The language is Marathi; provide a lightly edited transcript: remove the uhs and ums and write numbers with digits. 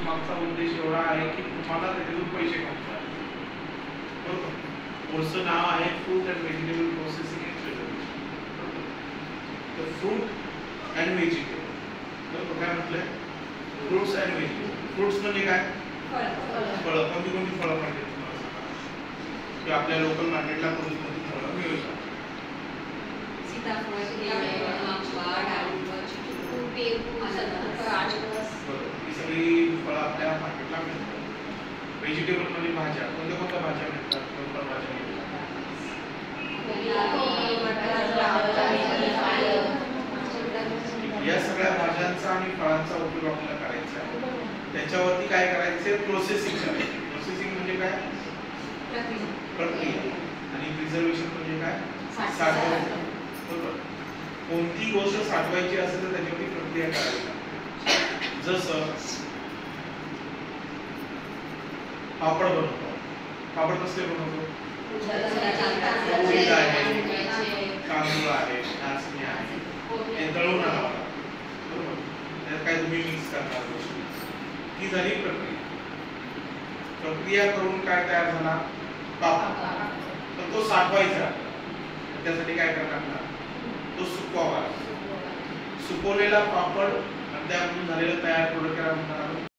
मागचा उद्देश एवढा आहे की तुम्हाला त्याच्यातून पैसे कमवता येतील. बरोबर. कोर्सचं नाव आहे fruit and vegetable processing and preservation. तर फ्रूट अँड व्हेजिटेबल, बरोबर. काय म्हटलंय? Fruits and vegetable. फ्रुट्स म्हणजे काय? फळं. कोणती कोणती फळं पाहिजे तुम्हाला सांगा, किंवा आपल्या लोकल मार्केटला कोणती कोणती फळं मिळू शकतात? ही सगळी फळं आपल्या मार्केटला मिळतात. व्हेजिटेबल म्हणजे भाज्या. कोणत्या कोणत्या भाज्या मिळतात? फळभाज्या मिळतात. या सगळ्या भाज्यांचा आणि फळांचा उपयोग आपल्याला करायचा आहे. त्याच्यावरती काय करायचे? प्रोसेसिंग करायची. प्रोसेसिंग म्हणजे काय? प्रक्रिया. आणि प्रिझर्वेशन म्हणजे काय? साठवण. बरोबर. कोणती गोष्ट साठवायची असेल तर त्याच्यावरती प्रक्रिया करायची. जसं पापड बनवतो. पापड कसले बनवतो? उडीद आहे, तांदूळ आहे, नाचणी आहे, हे दळून आणावं लागतं. बरोबर. त्यात काय तुम्ही मिक्स करणार गोष्टी. ही झाली प्रक्रिया. प्रक्रिया करून काय तयार झाला? पापड. तर तो साठवायचा. त्यासाठी काय करायला लागणार? तो सुकवावा. सुकवलेला पापड आणि त्यातून झालेलं तयार प्रोडक्ट म्हणणार